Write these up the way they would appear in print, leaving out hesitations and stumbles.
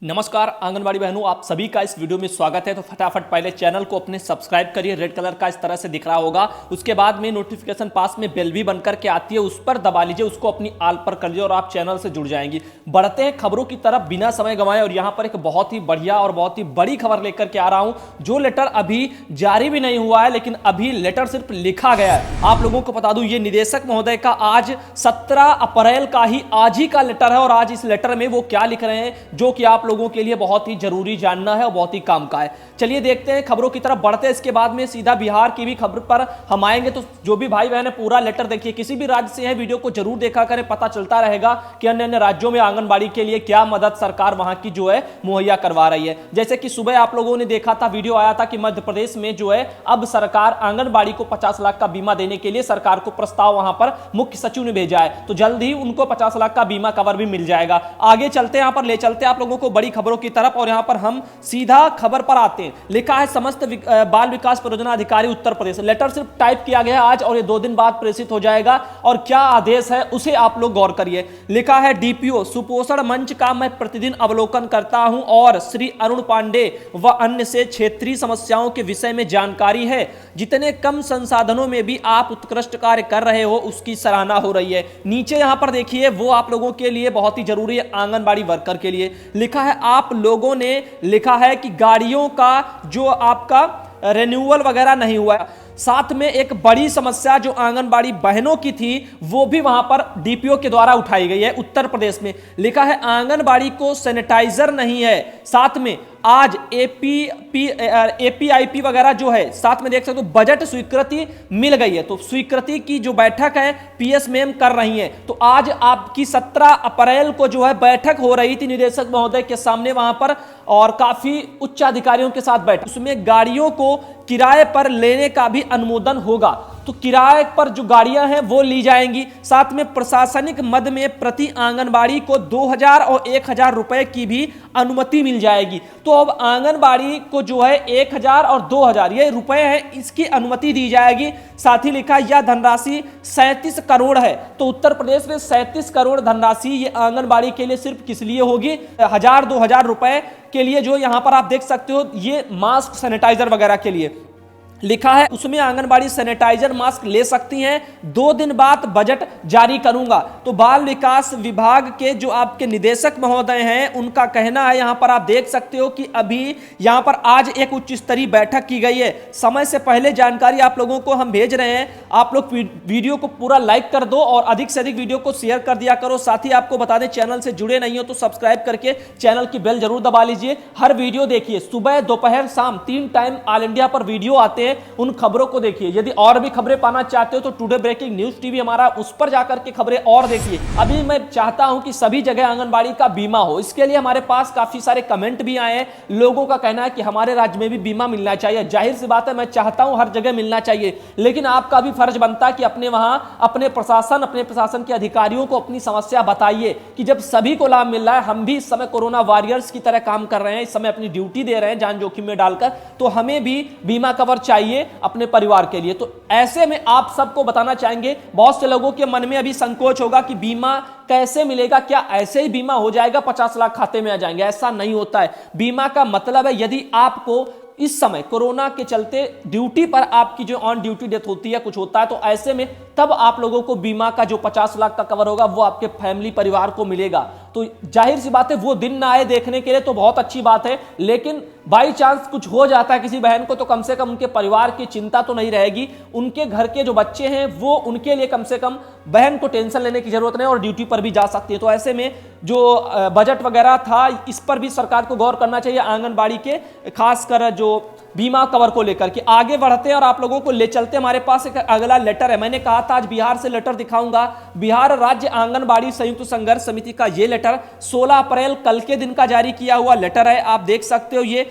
नमस्कार आंगनबाड़ी बहनों, आप सभी का इस वीडियो में स्वागत है। तो फटाफट पहले चैनल को अपने सब्सक्राइब करिए, रेड कलर का इस तरह से दिख रहा होगा। उसके बाद में नोटिफिकेशन पास में बेल भी बनकर के आती है, उस पर दबा लीजिए, उसको अपनी आल पर कर लीजिए और आप चैनल से जुड़ जाएंगी। बढ़ते हैं खबरों की तरफ बिना समय गंवाए, और यहाँ पर एक बहुत ही बढ़िया और बहुत ही बड़ी खबर लेकर के आ रहा हूं। जो लेटर अभी जारी भी नहीं हुआ है, लेकिन अभी लेटर सिर्फ लिखा गया है। आप लोगों को बता दूं, ये निदेशक महोदय का आज 17 अप्रैल का ही आज ही का लेटर है, और आज इस लेटर में वो क्या लिख रहे हैं जो कि आप लोगों के लिए बहुत ही जरूरी जानना है और बहुत ही काम का है। चलिए देखते हैं, खबरों की तरफ बढ़ते हैं। इसके बाद में सीधा बिहार की भी खबर पर हम आएंगे। तो जो भी भाई बहन है, पूरा लेटर देखिए, किसी भी राज्य से है वीडियो को जरूर देखा करें, पता चलता रहेगा कि अन्य अन्य राज्यों में आंगनबाड़ी के लिए क्या मदद सरकार वहां की जो है मुहैया करवा रही है। जैसे कि सुबह आप लोगों ने देखा था, वीडियो आया था कि मध्य प्रदेश में जो है अब सरकार आंगनबाड़ी को 50 लाख का बीमा देने के लिए सरकार को प्रस्ताव वहां पर मुख्य सचिव ने भेजा है। तो जल्द ही उनको 50 लाख का बीमा कवर भी मिल जाएगा। आगे चलते हैं, यहां पर ले चलते हैं आप लोगों को बड़ी खबरों की तरफ, और यहां पर हम सीधा खबर पर आते हैं। लिखा है समस्त बाल विकास परियोजना अधिकारी उत्तर प्रदेश। लेटर सिर्फ टाइप किया गया आज और ये 2 दिन बाद प्रेषित हो जाएगा। और क्या आदेश है उसे आप लोग गौर करिए। लिखा है डीपीओ सुपोषण मंच का मैं प्रतिदिन अवलोकन करता हूं और श्री अरुण पांडे व अन्य से क्षेत्रीय समस्याओं के विषय में जानकारी है। जितने कम संसाधनों में भी आप उत्कृष्ट कार्य कर रहे हो उसकी सराहना हो रही है। नीचे यहां पर देखिए, वो आप लोगों के लिए बहुत ही जरूरी है, आंगनबाड़ी वर्कर के लिए लिखा है। आप लोगों ने लिखा है कि गाड़ियों का जो आपका रिन्यूअल वगैरह नहीं हुआ है। साथ में एक बड़ी समस्या जो आंगनबाड़ी बहनों की थी वो भी वहां पर डीपीओ के द्वारा उठाई गई है उत्तर प्रदेश में। लिखा है आंगनबाड़ी को सैनिटाइजर नहीं है। साथ में आज एपीआईपी वगैरह जो है, साथ में देख सकते हो बजट स्वीकृति मिल गई है। तो स्वीकृति की जो बैठक है पीएस मैम कर रही है। तो आज आपकी 17 अप्रैल को जो है बैठक हो रही थी निदेशक महोदय के सामने वहां पर, और काफी उच्च अधिकारियों के साथ बैठक। उसमें गाड़ियों को किराए पर लेने का भी अनुमोदन होगा। तो किराए पर जो गाड़ियां हैं वो ली जाएंगी। साथ में प्रशासनिक मद में प्रति आंगनबाड़ी को 2000 और 1000 रुपए की भी अनुमति मिल जाएगी। तो अब आंगनबाड़ी को जो है 1000 और 2000 ये रुपए हैं, इसकी अनुमति दी जाएगी। साथ ही लिखा यह धनराशि 37 करोड़ है। तो उत्तर प्रदेश में 37 करोड़ धनराशि ये आंगनबाड़ी के लिए सिर्फ किस लिए होगी? 1000-2000 रुपए के लिए, जो यहां पर आप देख सकते हो ये मास्क सैनिटाइजर वगैरह के लिए लिखा है। उसमें आंगनबाड़ी सैनिटाइजर मास्क ले सकती हैं। 2 दिन बाद बजट जारी करूंगा। तो बाल विकास विभाग के जो आपके निदेशक महोदय हैं उनका कहना है, यहां पर आप देख सकते हो कि अभी यहां पर आज एक उच्च स्तरीय बैठक की गई है। समय से पहले जानकारी आप लोगों को हम भेज रहे हैं। आप लोग वीडियो को पूरा लाइक कर दो और अधिक से अधिक वीडियो को शेयर कर दिया करो। साथ ही आपको बता दें, चैनल से जुड़े नहीं हो तो सब्सक्राइब करके चैनल की बेल जरूर दबा लीजिए। हर वीडियो देखिए, सुबह दोपहर शाम 3 टाइम ऑल इंडिया पर वीडियो आते हैं, उन खबरों को देखिए। यदि और भी खबरें पाना चाहते हो तो टुडे ब्रेकिंग न्यूज टीवी हमारा, उस पर जाकर के खबरें और देखिए। अभी मैं चाहता हूं कि सभी जगह आंगनबाड़ी का बीमा हो। इसके लिए हमारे पास काफी सारे कमेंट भी आए हैं। लोगों का कहना है कि हमारे राज्य में भी बीमा मिलना चाहिए। जाहिर सी बात है, मैं चाहता हूं हर जगह मिलना चाहिए, लेकिन आपका भी फर्ज बनता है कि अपने वहां अपने प्रशासन के अधिकारियों को अपनी समस्या बताइए कि जब सभी को लाभ मिल रहा है, हम भी इस समय कोरोना वॉरियर्स की तरह काम कर रहे हैं, इस समय अपनी ड्यूटी दे रहे हैं जान जोखिम में डालकर, तो हमें भी बीमा कवर चाहिए अपने परिवार के लिए। तो ऐसे में आप सबको बताना चाहेंगे, बहुत से लोगों के मन में अभी संकोच होगा कि बीमा कैसे मिलेगा, क्या ऐसे ही बीमा हो जाएगा, 50 लाख खाते में आ जाएंगे? ऐसा नहीं होता है। बीमा का मतलब है, यदि आपको इस समय कोरोना के चलते ड्यूटी पर आपकी जो ऑन ड्यूटी डेथ होती है, कुछ होता है, तो ऐसे में तब आप लोगों को बीमा का जो 50 लाख का कवर होगा वो आपके फैमिली परिवार को मिलेगा। तो जाहिर सी बात है, वो दिन ना आए देखने के लिए तो बहुत अच्छी बात है, लेकिन बाई चांस कुछ हो जाता है किसी बहन को, तो कम से कम उनके परिवार की चिंता तो नहीं रहेगी। उनके घर के जो बच्चे हैं वो, उनके लिए कम से कम बहन को टेंशन लेने की जरूरत नहीं और ड्यूटी पर भी जा सकती है। तो ऐसे में जो बजट वगैरह था, इस पर भी सरकार को गौर करना चाहिए आंगनबाड़ी के, खासकर जो बीमा कवर को लेकर के। आगे बढ़ते हैं और आप लोगों को ले चलते हैं। हमारे पास एक अगला लेटर है। मैंने कहा था आज बिहार से लेटर दिखाऊंगा। बिहार राज्य आंगनबाड़ी संयुक्त संघर्ष समिति का ये लेटर 16 अप्रैल कल के दिन का जारी किया हुआ लेटर है। आप देख सकते हो, ये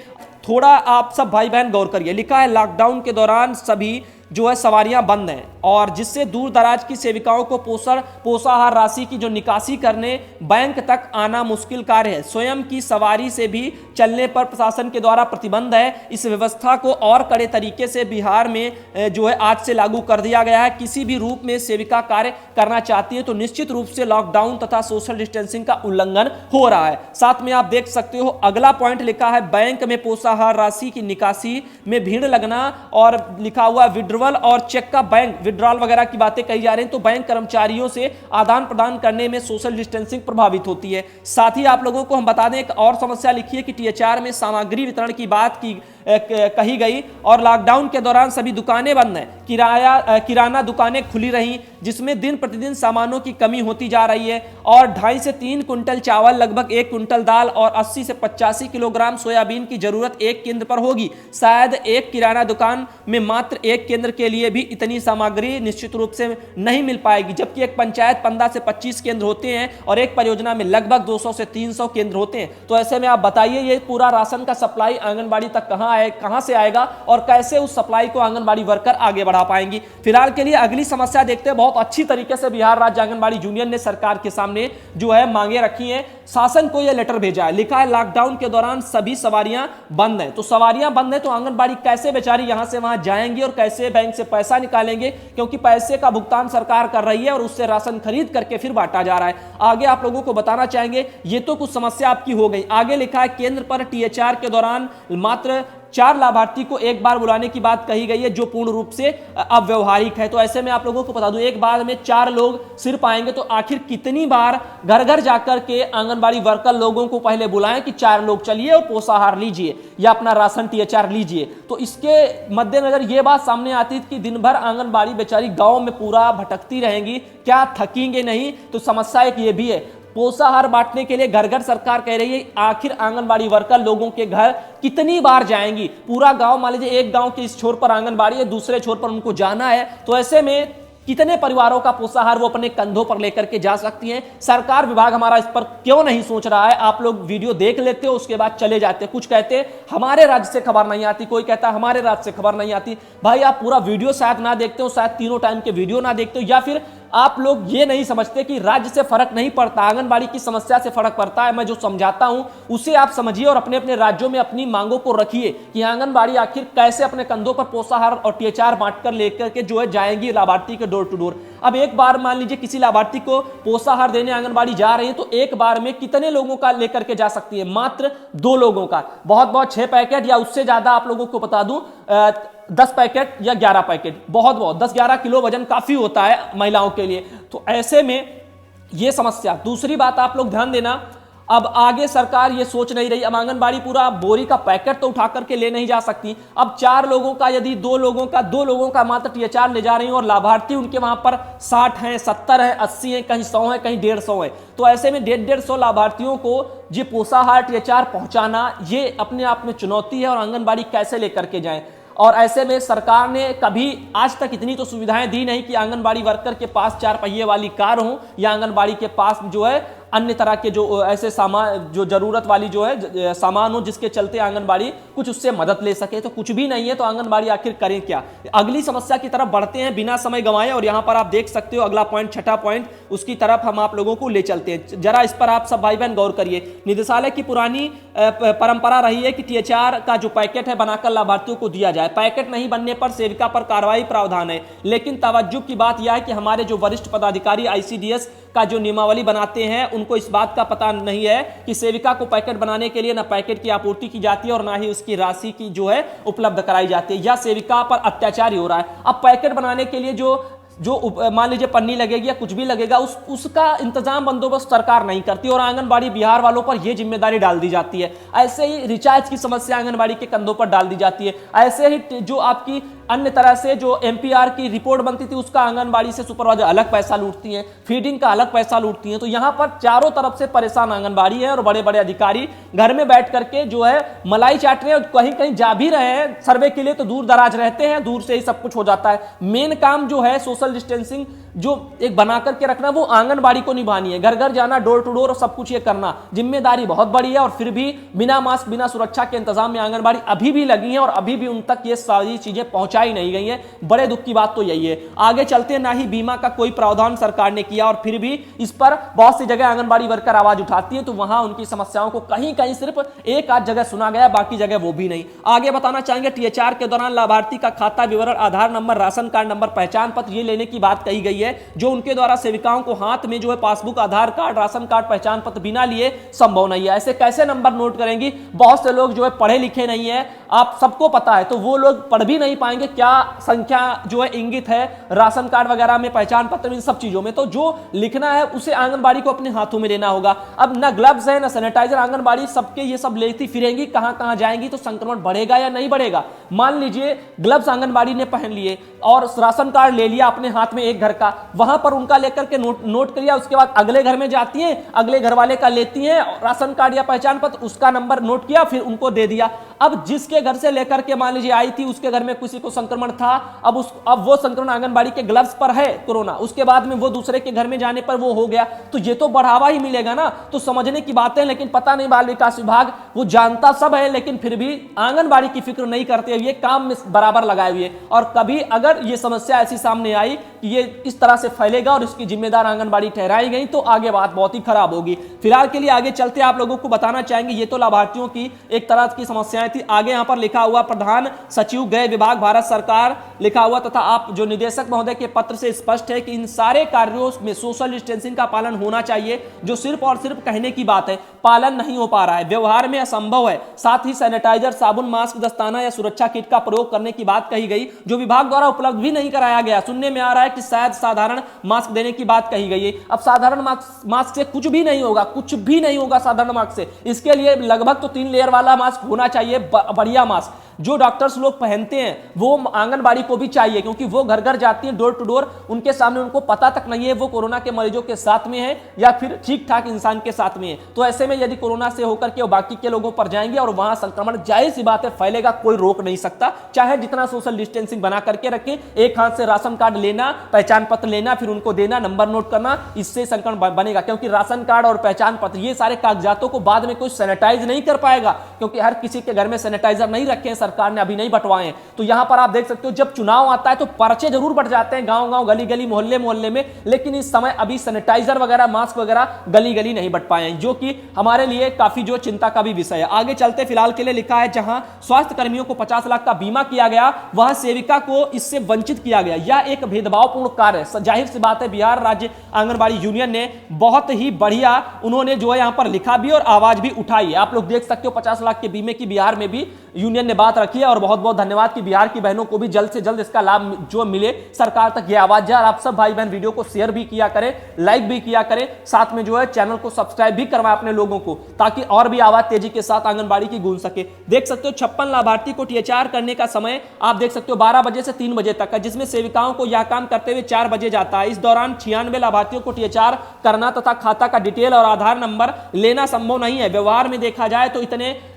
थोड़ा आप सब भाई बहन गौर करिए। लिखा है लॉकडाउन के दौरान सभी जो है सवारियां बंद हैं, और जिससे दूर दराज की सेविकाओं को पोषाहार राशि की जो निकासी करने बैंक तक आना मुश्किल कार्य है। स्वयं की सवारी से भी चलने पर प्रशासन के द्वारा प्रतिबंध है। इस व्यवस्था को और कड़े तरीके से बिहार में जो है आज से लागू कर दिया गया है। किसी भी रूप में सेविका कार्य करना चाहती है तो निश्चित रूप से लॉकडाउन तथा सोशल डिस्टेंसिंग का उल्लंघन हो रहा है। साथ में आप देख सकते हो अगला पॉइंट लिखा है बैंक में पोषाहार राशि की निकासी में भीड़ लगना, और लिखा हुआ विड्रॉल और चेक का बैंक विड्रॉल वगैरह की बातें कही जा रही हैं। तो बैंक कर्मचारियों से आदान प्रदान करने में सोशल डिस्टेंसिंग प्रभावित होती है। साथ ही आप लोगों को हम बता दें एक और समस्या लिखी है कि टीएचआर में सामग्री वितरण की बात कही गई, और लॉकडाउन के दौरान सभी दुकानें बंद हैं। किराना दुकानें खुली रहीं, जिसमें दिन प्रतिदिन सामानों की कमी होती जा रही है। और 2.5 से 3 कुंटल चावल, लगभग 1 कुंटल दाल और 80 से 85 किलोग्राम सोयाबीन की जरूरत एक केंद्र पर होगी। शायद एक किराना दुकान में मात्र एक केंद्र के लिए भी इतनी सामग्री निश्चित रूप से नहीं मिल पाएगी, जबकि एक पंचायत 15 से 25 केंद्र होते हैं और एक परियोजना में लगभग 200 से 300 केंद्र होते हैं। तो ऐसे में आप बताइए ये पूरा राशन का सप्लाई आंगनबाड़ी तक कहां से आएगा और कैसे उस सप्लाई को आंगनबाड़ी वर्कर आगे बढ़ा पाएंगी। फिलहाल के लिए अगली समस्या देखते हैं। बहुत अच्छी तरीके से बिहार राज्य आंगनबाड़ी यूनियन ने सरकार के सामने जो है मांगे रखी हैं। शासन को यह लेटर भेजा है, लिखा है लॉकडाउन के दौरान सभी सवारियां बंद हैं। तो सवारियां बंद है तो आंगनबाड़ी कैसे बेचारी यहां से वहां जाएंगी और कैसे बैंक से पैसा निकालेंगे, क्योंकि पैसे का भुगतान सरकार कर रही है और उससे राशन खरीद करके फिर बांटा जा रहा है। आगे आप लोगों को बताना चाहेंगे, ये तो कुछ समस्या आपकी हो गई। आगे लिखा है केंद्र पर टीएचआर के दौरान मात्र 4 लाभार्थी को एक बार बुलाने की बात कही गई है, जो पूर्ण रूप से अव्यवहारिक है। तो ऐसे में आप लोगों को बता दूं, एक बार में 4 लोग सिर्फ आएंगे तो आखिर कितनी बार घर घर जाकर के आंगनबाड़ी वर्कर लोगों को पहले बुलाएं कि 4 लोग चलिए और पोषाहार लीजिए या अपना राशन टीएचआर लीजिए। तो इसके मद्देनजर यह बात सामने आती है कि दिन भर आंगनबाड़ी बेचारी गांव में पूरा भटकती रहेंगी, क्या थकेंगे नहीं? तो समस्या एक ये भी है। पोषाहार बांटने के लिए घर घर सरकार कह रही है, आखिर आंगनबाड़ी वर्कर लोगों के घर कितनी बार जाएंगी? पूरा गांव, मान लीजिए एक गांव के इस छोर पर आंगनबाड़ी है, दूसरे छोर पर उनको जाना है, तो ऐसे में कितने परिवारों का पोषाहार वो अपने कंधों पर लेकर के जा सकती हैं? सरकार विभाग हमारा इस पर क्यों नहीं सोच रहा है? आप लोग वीडियो देख लेते हो, उसके बाद चले जाते, कुछ कहते हमारे राज्य से खबर नहीं आती, कोई कहता हमारे राज्य से खबर नहीं आती। भाई आप पूरा वीडियो शायद ना देखते हो, शायद तीनों टाइम के वीडियो ना देखते हो, या फिर आप लोग ये नहीं समझते कि राज्य से फर्क नहीं पड़ता, आंगनबाड़ी की समस्या से फर्क पड़ता है। मैं जो समझाता हूं उसे आप समझिए और अपने अपने राज्यों में अपनी मांगों को रखिए कि आंगनबाड़ी आखिर कैसे अपने कंधों पर पोषाहार और टीएचआर बांटकर लेकर के जो है जाएंगी लाभार्थी के डोर टू डोर। अब एक बार मान लीजिए किसी लाभार्थी को पोषाहार देने आंगनबाड़ी जा रही है तो एक बार में कितने लोगों का लेकर के जा सकती है? मात्र 2 लोगों का, बहुत बहुत 6 पैकेट या उससे ज्यादा। आप लोगों को बता दूं 10 पैकेट या 11 पैकेट, बहुत बहुत 10-11 किलो वजन काफी होता है महिलाओं के लिए। तो ऐसे में यह समस्या। दूसरी बात आप लोग ध्यान देना, अब आगे सरकार ये सोच नहीं रही, अब आंगनबाड़ी पूरा बोरी का पैकेट तो उठा करके ले नहीं जा सकती। अब 4 लोगों का, यदि 2 लोगों का मात्र टीएचआर ले जा रही हैं और लाभार्थी उनके वहां पर 60 हैं, 70 हैं, 80 हैं, कहीं 100 हैं, कहीं 150 हैं। तो ऐसे में 150 लाभार्थियों को ये पोषाहार टीएचआर पहुंचाना ये अपने आप में चुनौती है, और आंगनबाड़ी कैसे लेकर के जाएं? और ऐसे में सरकार ने कभी आज तक इतनी तो सुविधाएं दी नहीं कि आंगनबाड़ी वर्कर के पास 4 पहिए वाली कार हो या आंगनबाड़ी के पास जो है अन्य तरह के जो ऐसे सामान, जो जरूरत वाली जो है सामान हो जिसके चलते आंगनबाड़ी कुछ उससे मदद ले सके। तो कुछ भी नहीं है तो आंगनबाड़ी आखिर करें क्या? अगली समस्या की तरफ बढ़ते हैं बिना समय गंवाए, और यहां पर आप देख सकते हो अगला पॉइंट, 6ठा पॉइंट, उसकी तरफ हम आप लोगों को ले चलते हैं। जरा इस पर आप सब भाई बहन गौर करिए। निदेशालय की पुरानी परंपरा रही है कि टीएचआर का जो पैकेट है बनाकर लाभार्थियों को दिया जाए। पैकेट नहीं बनने पर सेविका पर कार्रवाई प्रावधान है, लेकिन तवज्जुब की बात यह है कि हमारे जो वरिष्ठ पदाधिकारी आईसीडीएस का जो नियमावली बनाते हैं उनको इस बात का पता नहीं है कि सेविका को पैकेट बनाने के लिए ना पैकेट की आपूर्ति की जाती है और ना ही उसकी राशि की जो है उपलब्ध कराई जाती है, या सेविका पर अत्याचार ही हो रहा है। अब पैकेट बनाने के लिए जो मान लीजिए पन्नी लगेगी या कुछ भी लगेगा, उसका इंतजाम बंदोबस्त सरकार नहीं करती और आंगनबाड़ी बिहार वालों पर यह जिम्मेदारी डाल दी जाती है। ऐसे ही रिचार्ज की समस्या आंगनबाड़ी के कंधों पर डाल दी जाती है। ऐसे ही जो आपकी अन्य तरह से जो एमपीआर की रिपोर्ट बनती थी उसका आंगनबाड़ी से सुपरवाइजर अलग पैसा लूटती हैं, फीडिंग का अलग पैसा लूटती हैं। तो यहां पर चारों तरफ से परेशान आंगनबाड़ी है और बड़े बड़े अधिकारी घर में बैठ करके जो है मलाई चाट रहे हैं, और कहीं कहीं जा भी रहे हैं सर्वे के लिए तो दूर दराज रहते हैं, दूर से ही सब कुछ हो जाता है। मेन काम जो है सोशल डिस्टेंसिंग जो एक बना करके रखना वो आंगनबाड़ी को निभानी है, घर घर जाना, डोर टू डोर सब कुछ ये करना, जिम्मेदारी बहुत बड़ी है। और फिर भी बिना मास्क बिना सुरक्षा के इंतजाम में आंगनबाड़ी अभी भी लगी है और अभी भी उन तक ये सारी चीजें पहुंचा पहुंचाई नहीं गई है। बड़े दुख की बात तो यही है। आगे चलते, ना ही बीमा का कोई प्रावधान सरकार ने किया और फिर भी इस पर बहुत सी जगह आंगनबाड़ी वर्कर आवाज उठाती है, तो वहां उनकी समस्याओं को कहीं कहीं सिर्फ एक आध जगह सुना गया, बाकी जगह वो भी नहीं। आगे बताना चाहेंगे, टीएचआर के दौरान लाभार्थी का खाता विवरण, आधार नंबर, राशन कार्ड नंबर, पहचान पत्र ये लेने की बात कही गई है, जो उनके द्वारा सेविकाओं को हाथ में जो है पासबुक, आधार कार्ड, राशन कार्ड, पहचान पत्र बिना लिए संभव नहीं है। ऐसे कैसे नंबर नोट करेंगी? बहुत से लोग जो है पढ़े लिखे नहीं है, आप सबको पता है, तो वो लोग पढ़ भी नहीं पाएंगे क्या संख्या जो है इंगित है राशन कार्ड वगैरह में, पहचान पत्र में, इन सब चीजों में। तो जो लिखना है उसे आंगनबाड़ी को अपने हाथों में लेना होगा। अब ना ग्लव्स है ना सैनिटाइजर, आंगनबाड़ी सबके ये सब लेती फिरेंगी, कहां कहां जाएंगी, तो संक्रमण बढ़ेगा या नहीं बढ़ेगा? मान लीजिए ग्लव्स आंगनबाड़ी ने पहन लिए और राशन कार्ड ले लिया अपने हाथ में एक घर का, वहां पर उनका लेकर के नोट कर लिया, उसके बाद अगले घर में जाती हैं, अगले घर वाले का लेती हैं राशन कार्ड या पहचान पत्र, उसका नंबर नोट किया, फिर उनको दे दिया। अब जिसके घर से लेकर के मान लीजिए आई थी, उसके घर में किसी को संक्रमण था, अब वो संक्रमण आंगनबाड़ी के ग्लव्स पर है कोरोना, उसके बाद में वो दूसरे के घर में जाने पर वो हो गया, तो ये तो बढ़ावा ही मिलेगा ना। तो समझने की बातें, लेकिन पता नहीं बाल विकास विभाग वो जानता सब है, लेकिन फिर भी आंगनबाड़ी की फिक्र नहीं करते हुए काम में बराबर लगाए हुए। और कभी अगर ये समस्या ऐसी सामने आई कि ये इस तरह से फैलेगा और इसकी जिम्मेदार आंगनबाड़ी ठहराई गई, तो आगे बात बहुत ही खराब होगी। फिलहाल के लिए आगे चलते आप लोगों को बताना चाहेंगे, ये तो लाभार्थियों की एक तरह की समस्याएं थी। आगे यहां पर लिखा हुआ प्रधान सचिव गृह विभाग भारत सरकार लिखा हुआ, तथा आप जो निदेशक महोदय के पत्र से स्पष्ट है कि इन सारे कार्यों में सोशल डिस्टेंसिंग का पालन होना चाहिए, जो सिर्फ और सिर्फ कहने की बात है, पालन नहीं हो पा रहा है, व्यवहार में असंभव है। साथ ही सैनिटाइजर, साबुन, मास्क, दस्ताना या सुरक्षा किट का प्रयोग करने की बात कही गई, जो विभाग द्वारा उपलब्ध भी नहीं कराया गया। सुनने में आ रहा है कि शायद साधारण मास्क देने की बात कही गई है। अब साधारण मास्क से कुछ भी नहीं होगा, कुछ भी नहीं होगा साधारण मास्क से। इसके लिए लगभग तो 3 लेयर वाला मास्क होना चाहिए, बढ़िया मास्क जो डॉक्टर्स लोग पहनते हैं, वो आंगनबाड़ी को भी चाहिए, क्योंकि वो घर घर जाती हैं, डोर टू डोर, उनके सामने उनको पता तक नहीं है वो कोरोना के मरीजों के साथ में है या फिर ठीक ठाक इंसान के साथ में है। तो ऐसे में यदि कोरोना से होकर के बाकी के लोगों पर जाएंगे और वहां संक्रमण जाहिर सी बात है फैलेगा, कोई रोक नहीं सकता, चाहे जितना सोशल डिस्टेंसिंग बना करके रखें। एक हाथ से राशन कार्ड लेना, पहचान पत्र लेना, फिर उनको देना, नंबर नोट करना, इससे संक्रमण बनेगा, क्योंकि राशन कार्ड और पहचान पत्र ये सारे कागजातों को बाद में कोई सैनिटाइज नहीं कर पाएगा, क्योंकि हर किसी के घर में सैनिटाइजर नहीं रखे, सरकार ने अभी नहीं बंटवाए। तो यहां पर आप देख सकते हो, जब चुनाव आता है तो पर्चे जरूर बंट जाते हैं गांव गांव, गली गली, मोहल्ले मोहल्ले में, लेकिन इस समय अभी सैनिटाइजर वगैरह, मास्क वगैरह गली गली नहीं बंट पाए हैं, जो कि हमारे लिए काफी जो चिंता का भी विषय है। आगे चलते, फिलहाल के लिए लिखा है, जहां स्वास्थ्य कर्मियों को 50 लाख का बीमा किया गया, वहां सेविका को इससे वंचित किया गया। यह एक भेदभावपूर्ण कार्य है। जाहिर सी बात है, बिहार राज्य आंगनबाड़ी यूनियन ने बहुत ही बढ़िया उन्होंने जो है यहां पर लिखा भी और आवाज भी उठाई है। आप लोग देख सकते हो 50 लाख के बीमे की बिहार में भी यूनियन ने बात रखी है, और बहुत बहुत धन्यवाद कि बिहार की बहनों को भी जल्द से जल्द इसका लाभ जो मिले, सरकार तक ये आवाज जाए। आप सब भाई बहन वीडियो को शेयर भी किया करें, लाइक भी किया करें, साथ में जो है चैनल को सब्सक्राइब भी करवाएं अपने लोगों को, ताकि और भी आवाज तेजी के साथ आंगनबाड़ी की गूंज सके। देख सकते हो 56 लाभार्थी को टीएचआर करने का समय आप देख सकते हो 12 बजे से 3 बजे तक है, जिसमें सेविकाओं को यह काम करते हुए 4 बजे जाता है। इस दौरान 96 लाभार्थियों को टीएचआर करना तथा खाता का डिटेल और आधार नंबर लेना संभव नहीं है। व्यवहार में देखा जाए तो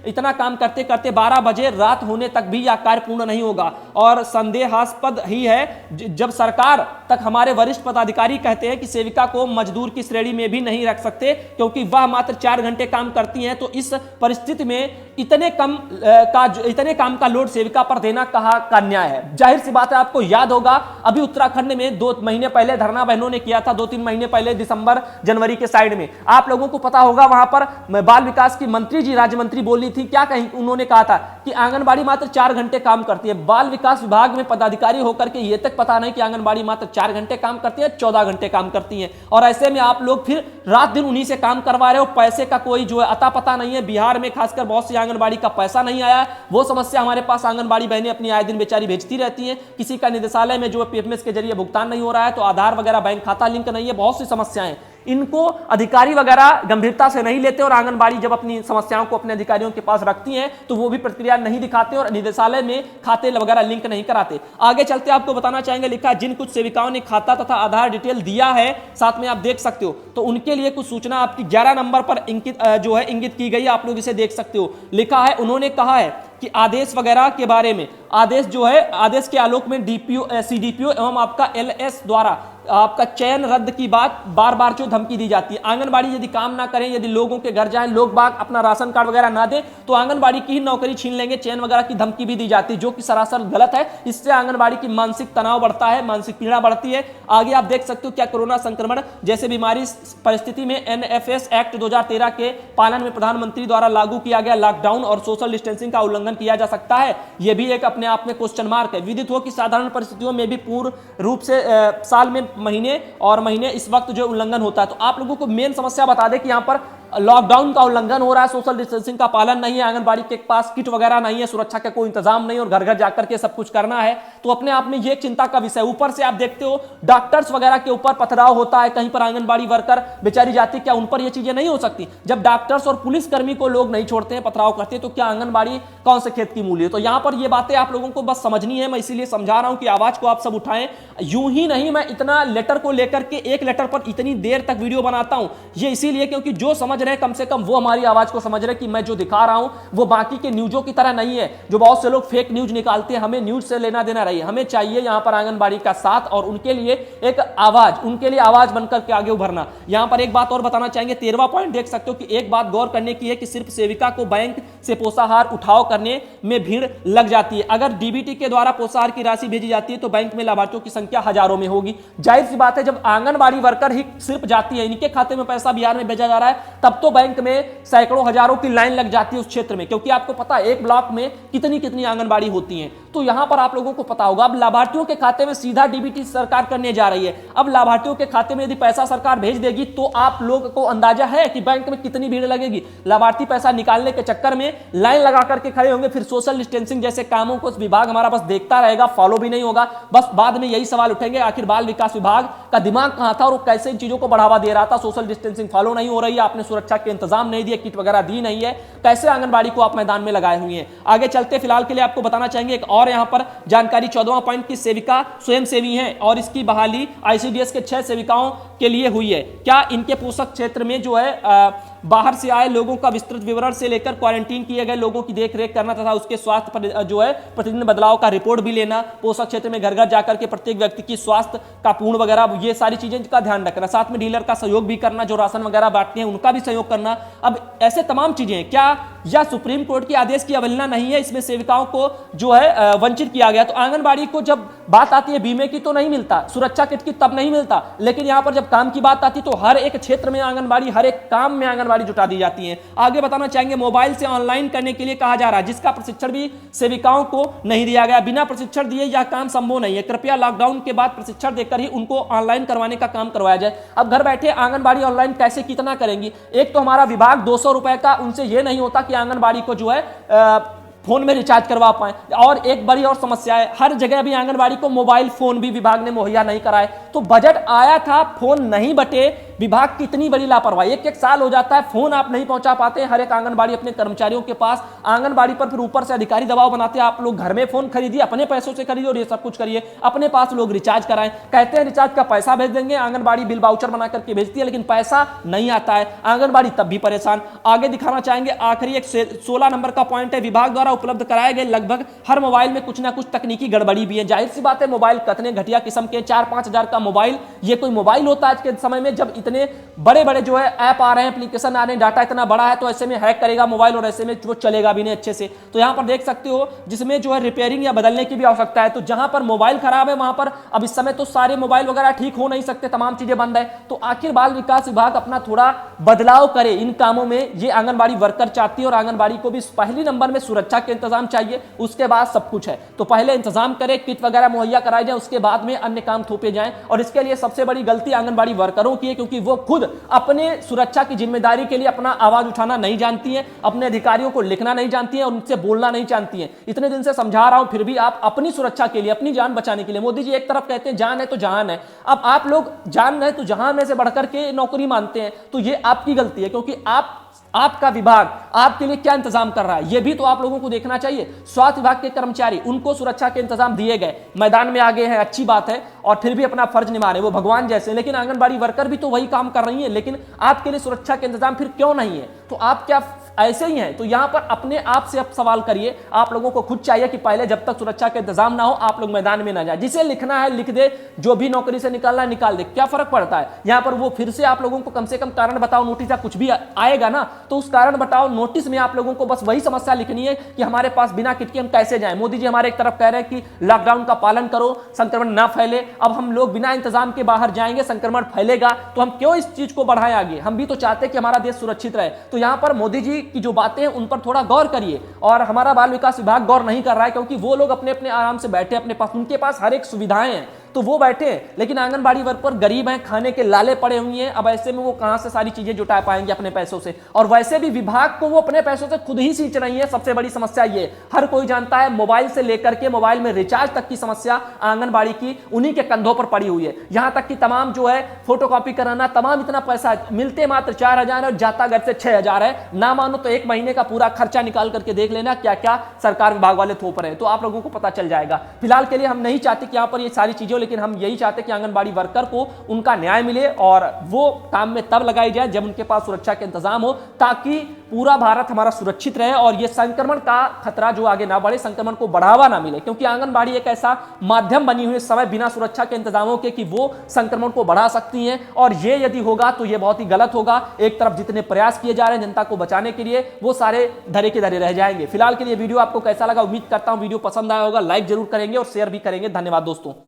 इतना काम करते करते 12 बजे रात होने तक भी यह कार्य पूर्ण नहीं होगा, और संदेहास्पद ही है जब सरकार तक हमारे वरिष्ठ पदाधिकारी कहते हैं कि सेविका को मजदूर की श्रेणी में भी नहीं रख सकते, क्योंकि वह मात्र 4 घंटे काम करती हैं। तो इस परिस्थिति में इतने काम का लोड सेविका पर देना कहाँ का न्याय है? जाहिर सी बात है, आपको याद होगा अभी उत्तराखंड में 2 महीने पहले धरना बहनों ने किया था, 2-3 महीने पहले, दिसंबर जनवरी के साइड में। आप लोगों को पता होगा, वहां पर बाल विकास की मंत्री जी, राज्य मंत्री बोली थी, क्या कहीं उन्होंने कहा था कि आंगनबाड़ी मात्र 4 घंटे काम करती है। बाल विकास विभाग में पदाधिकारी होकर के ये तक पता नहीं कि आंगनबाड़ी मात्र 4 घंटे काम करती है, 14 घंटे काम करती है। और ऐसे में आप लोग फिर रात दिन उन्हीं से काम करवा रहे हो, पैसे का कोई जो है अता पता नहीं है। बिहार में खासकर बहुत सी आंगनबाड़ी का पैसा नहीं आया, वो समस्या हमारे पास आंगनबाड़ी बहनें अपनी आए दिन बेचारी भेजती रहती हैं। किसी का निदेशालय में जो पीएफएमएस के जरिए भुगतान नहीं हो रहा है, तो आधार वगैरह बैंक खाता लिंक नहीं है, बहुत सी समस्याएं। इनको अधिकारी वगैरह गंभीरता से नहीं लेते, और आंगनबाड़ी जब अपनी समस्याओं को अपने अधिकारियों के पास रखती हैं तो वो भी प्रतिक्रिया नहीं दिखाते और निदेशालय में खाते वगैरह लिंक नहीं कराते। आगे चलते आपको बताना चाहेंगे, लिखा जिन कुछ सेविकाओं ने खाता तथा आधार डिटेल दिया है, साथ में आप देख सकते हो, तो उनके लिए कुछ सूचना आपकी 11 नंबर पर इंगित की गई, आप लोग इसे देख सकते हो। लिखा है, उन्होंने कहा है कि आदेश वगैरह के बारे में, आदेश जो है, आदेश के आलोक में डीपीओ, सीडीपीओ एवं आपका एलएस द्वारा आपका चयन रद्द की बात बार बार जो धमकी दी जाती है। आंगनबाड़ी यदि काम ना करें, यदि लोगों के घर जाएं, लोग बाग अपना राशन कार्ड वगैरह ना दें तो आंगनबाड़ी की ही नौकरी छीन लेंगे, चयन वगैरह की धमकी भी दी जाती है, जो कि सरासर गलत है। इससे आंगनबाड़ी की मानसिक तनाव बढ़ता है, मानसिक पीड़ा बढ़ती है। आगे आप देख सकते हो क्या कोरोना संक्रमण जैसे बीमारी परिस्थिति में एनएफएस एक्ट 2013 के पालन में प्रधानमंत्री द्वारा लागू किया गया लॉकडाउन और सोशल डिस्टेंसिंग का उल्लंघन किया जा सकता है। यह भी एक अपने आप में क्वेश्चन मार्क है। विदित हो कि साधारण परिस्थितियों में भी पूर्ण रूप से साल में महीने इस वक्त जो उल्लंघन होता है। तो आप लोगों को मेन समस्या बता दें कि यहां पर लॉकडाउन का उल्लंघन हो रहा है, सोशल डिस्टेंसिंग का पालन नहीं है, आंगनबाड़ी के पास किट वगैरह नहीं है, सुरक्षा का कोई इंतजाम नहीं और घर घर जाकर के सब कुछ करना है। तो अपने आप में यह चिंता का विषय। ऊपर से आप देखते हो डॉक्टर्स वगैरह के ऊपर पथराव होता है, कहीं पर आंगनबाड़ी वर्कर बेचारी जाती, क्या उन पर यह चीजें नहीं हो सकती? जब डॉक्टर्स और पुलिसकर्मी को लोग नहीं छोड़ते हैं, पथराव करते हैं, तो क्या आंगनबाड़ी कौन से खेत की मूली है? तो यहां पर यह बातें आप लोगों को बस समझनी है। मैं इसीलिए समझा रहा हूं कि आवाज को आप सब उठाएं। यूं ही नहीं मैं इतना लेटर को लेकर के एक लेटर पर इतनी देर तक वीडियो बनाता हूं, ये इसीलिए क्योंकि जो समझ रहे हैं कम से कम वो हमारी आवाज को समझ रहे कि मैं जो दिखा रहा हूं वो बाकी के न्यूज़ों की तरह नहीं है, जो बहुत से लोग फेक न्यूज़ निकालते हैं। हमें न्यूज़ से लेना देना रही, हमें चाहिए यहां पर आंगनबाड़ी का साथ और उनके लिए एक आवाज, उनके लिए आवाज बनकर के आगे उभरना। यहां पर एक बात और बताना चाहेंगे, 13वां पॉइंट देख सकते हो कि एक बात गौर करने की है कि सिर्फ सेविका को बैंक से पोषाहार उठाव करने में भीड़ लग जाती है। अगर डीबीटी के द्वारा पोषाहार की राशि भेजी जाती है तो बैंक में लाभार्थियों की संख्या हजारों में होगी। जाहिर सी बात है, जब आंगनबाड़ी वर्कर ही सिर्फ जाती है, इनके खाते में पैसा बिहार में भेजा जा रहा है, तब तो बैंक में सैकड़ों हजारों की लाइन लग जाती है उस क्षेत्र में, क्योंकि आपको पता है एक ब्लॉक में कितनी कितनी आंगनबाड़ी होती हैं। तो यहां पर आप लोगों को पता होगा, अब लाभार्थियों के खाते में सीधा डीबीटी सरकार करने जा रही है। अब लाभार्थियों के खाते में यदि पैसा सरकार भेज देगी तो आप लोग को अंदाजा है कि बैंक में कितनी भीड़ लगेगी। लाभार्थी पैसा निकालने के चक्कर में लाइन लगा करके खड़े होंगे, फिर सोशल डिस्टेंसिंग जैसे कामों को विभाग हमारा बस देखता रहेगा, फॉलो भी नहीं होगा। बस बाद में यही सवाल उठेंगे, आखिर बाल विकास विभाग का दिमाग कहां था और वो कैसे इन चीजों को बढ़ावा दे रहा था? सोशल डिस्टेंसिंग फॉलो नहीं हो रही है, आपने सुरक्षा के इंतजाम नहीं दिए, किट वगैरह दी नहीं है, कैसे आंगनबाड़ी को आप मैदान में लगाए हुए हैं? आगे चलते फिलहाल के लिए आपको बताना चाहेंगे एक और यहां पर जानकारी, 14वां पॉइंट की सेविका स्वयंसेवी हैं और इसकी बहाली आईसीडीएस के 6 सेविकाओं के लिए हुई है। क्या इनके पोषक क्षेत्र में जो है बाहर से आए लोगों का विस्तृत विवरण से लेकर क्वारंटीन किए गए लोगों की देखरेख करना तथा उसके स्वास्थ्य पर जो है प्रतिदिन बदलाव का रिपोर्ट भी लेना, पोषक क्षेत्र में घर घर जाकर के प्रत्येक व्यक्ति की स्वास्थ्य का पूर्ण वगैरह ये सारी चीजें का ध्यान रखना, साथ में डीलर का सहयोग भी करना, जो राशन वगैरह बांटते हैं उनका भी सहयोग करना। अब ऐसे तमाम चीजें, क्या यह सुप्रीम कोर्ट के आदेश की अवहेलना नहीं है? इसमें सेविकाओं को जो है वंचित किया गया। तो आंगनबाड़ी को जब बात आती है बीमे की तो नहीं मिलता, सुरक्षा किट की तब नहीं मिलता, लेकिन यहां पर जब काम की बात आती तो हर एक क्षेत्र में आंगनबाड़ी, हर एक काम में आंगनबाड़ी जुटा दी जाती है। आगे बताना चाहेंगे, मोबाइल से ऑनलाइन करने के लिए कहा जा रहा है, जिसका प्रशिक्षण भी सेविकाओं को नहीं दिया गया। बिना प्रशिक्षण दिए यह काम संभव नहीं है। कृपया लॉकडाउन के बाद प्रशिक्षण देकर ही उनको ऑनलाइन करवाने का काम करवाया जाए। अब घर बैठे आंगनबाड़ी ऑनलाइन कैसे कितना करेंगी? एक तो हमारा विभाग 200 रुपए का, उनसे यह नहीं होता कि आंगनबाड़ी को जो है फोन में रिचार्ज करवा पाए। और एक बड़ी और समस्या है, हर जगह भी आंगनबाड़ी को मोबाइल फोन भी विभाग ने मुहैया नहीं कराए। तो बजट आया था, फोन नहीं बटे, विभाग की इतनी बड़ी लापरवाही। एक साल हो जाता है, फोन आप नहीं पहुंचा पाते हर एक आंगनबाड़ी अपने कर्मचारियों के पास। आंगनबाड़ी पर फिर ऊपर से अधिकारी दबाव बनाते हैं, आप लोग घर में फोन खरीदिए, अपने पैसों से खरीदिए और ये सब कुछ करिए, अपने पास लोग रिचार्ज कराएं। कहते हैं रिचार्ज का पैसा भेज देंगे, आंगनबाड़ी बिल वाउचर बना करके भेजती है, लेकिन पैसा नहीं आता है, आंगनबाड़ी तब भी परेशान। आगे दिखाना चाहेंगे, आखिरी एक 16 नंबर का पॉइंट है, विभाग द्वारा उपलब्ध कराए गए लगभग हर मोबाइल में कुछ ना कुछ तकनीकी गड़बड़ी भी है। जाहिर सी बात है, मोबाइल कितने घटिया किस्म के 4-5 हजार का मोबाइल, ये कोई मोबाइल होता है आज के समय में? जब इतने बड़े बड़े जो है ऐप आ रहे हैं, एप्लीकेशन आ रहे हैं, डाटा इतना बड़ा है, तो ऐसे में हैक करेगा मोबाइल और ऐसे में वो चलेगा भी नहीं अच्छे से। तो यहां पर देख सकते हो, जिसमें जो है रिपेयरिंग या बदलने की भी आवश्यकता है। तो जहां पर मोबाइल खराब है वहां पर अब इस समय तो सारे मोबाइल वगैरह ठीक हो नहीं सकते, तमाम चीजें बंद है। तो आखिर बाल विकास विभाग अपना थोड़ा बदलाव करे इन कामों में, ये आंगनबाड़ी वर्कर चाहती है। और आंगनबाड़ी को भी पहली नंबर में सुरक्षा के इंतजाम चाहिए, उसके बाद सब कुछ है। तो पहले इंतजाम करे, किट वगैरह मुहैया कराए जाए, उसके बाद में अन्य काम थोपे जाएं। और इसके लिए सबसे बड़ी गलती आंगनबाड़ी वर्करों की है, क्योंकि वो खुद अपने सुरक्षा की जिम्मेदारी के लिए अपना आवाज उठाना नहीं जानती हैं, अपने अधिकारियों को लिखना नहीं जानती हैं और उनसे बोलना नहीं जानती हैं। इतने दिन से समझा रहा हूं, फिर भी आप अपनी सुरक्षा के लिए, अपनी जान बचाने के लिए, मोदी जी एक तरफ कहते हैं जान है तो जहान है, अब आप लोग जान है तो जहान में से बढ़कर के नौकरी मानते हैं। तो ये आपकी गलती है, क्योंकि आपका विभाग आपके लिए क्या इंतजाम कर रहा है ये भी तो आप लोगों को देखना चाहिए। स्वास्थ्य विभाग के कर्मचारी, उनको सुरक्षा के इंतजाम दिए गए, मैदान में आगे हैं, अच्छी बात है, और फिर भी अपना फर्ज निभा रहे, वो भगवान जैसे। लेकिन आंगनबाड़ी वर्कर भी तो वही काम कर रही है, लेकिन आपके लिए सुरक्षा के इंतजाम फिर क्यों नहीं है? तो आप क्या ऐसे ही हैं। तो यहां पर अपने आप से अब सवाल करिए, आप लोगों को खुद चाहिए कि पहले जब तक सुरक्षा का इंतजाम ना हो आप लोग मैदान में ना जाए। जिसे लिखना है लिख दे, जो भी नौकरी से निकालना है निकाल दे, क्या फर्क पड़ता है। यहां पर वो फिर से आप लोगों को कम से कम कारण बताओ नोटिस या कुछ भी आएगा ना, तो उस कारण बताओ नोटिस में आप लोगों को बस वही समस्या लिखनी है कि हमारे पास बिना किट के हम कैसे जाएं। मोदी जी हमारे एक तरफ कह रहे हैं कि लॉकडाउन का पालन करो, संक्रमण ना फैले। अब हम लोग बिना इंतजाम के बाहर जाएंगे, संक्रमण फैलेगा, तो हम क्यों इस चीज को बढ़ाएं आगे। हम भी तो चाहते हैं कि हमारा देश सुरक्षित रहे। तो यहां पर मोदी जी की जो बातें हैं उन पर थोड़ा गौर करिए। और हमारा बाल विकास विभाग गौर नहीं कर रहा है, क्योंकि वो लोग अपने अपने आराम से बैठे, अपने पास उनके पास हर एक सुविधाएं हैं तो वो बैठे, लेकिन आंगनबाड़ी वर्कर गरीब हैं, खाने के लाले पड़े हुए हैं। अब ऐसे में वो कहां से सारी चीजें जुटा पाएंगे अपने पैसों से। और वैसे भी विभाग को वो अपने पैसों से खुद ही सींच रही है। सबसे बड़ी समस्या ये, हर कोई जानता है मोबाइल से लेकर के मोबाइल में रिचार्ज तक की समस्या आंगनबाड़ी की उन्हीं के कंधों पर पड़ी हुई है। यहां तक कि तमाम जो है फोटोकॉपी कराना, तमाम इतना पैसा मिलते मात्र 4,000 है और जाता घर से 6,000 है। ना मानो तो एक महीने का पूरा खर्चा निकाल करके देख लेना क्या क्या सरकार विभाग वाले थोप रहे हैं, तो आप लोगों को पता चल जाएगा। फिलहाल के लिए हम नहीं चाहते कि यहां पर ये सारी चीजें, लेकिन हम यही चाहते कि आंगनबाड़ी वर्कर को उनका न्याय मिले और वो काम में तब लगाई जाए जब उनके पास सुरक्षा के इंतजाम हो, ताकि पूरा भारत हमारा सुरक्षित रहे और ये संक्रमण का खतरा जो आगे ना बढ़े, संक्रमण को बढ़ावा ना मिले। क्योंकि आंगनबाड़ी एक ऐसा माध्यम बनी हुई समय बिना सुरक्षा के इंतजामों के कि वो संक्रमण को बढ़ा सकती हैं, और ये यदि होगा तो ये बहुत ही गलत होगा। एक तरफ जितने प्रयास किए जा रहे हैं जनता को बचाने के लिए, वो सारे धरे के धरे रह जाएंगे। फिलहाल के लिए वीडियो आपको कैसा लगा, उम्मीद करता हूं वीडियो पसंद आया होगा, लाइक जरूर करेंगे और शेयर भी करेंगे। धन्यवाद दोस्तों।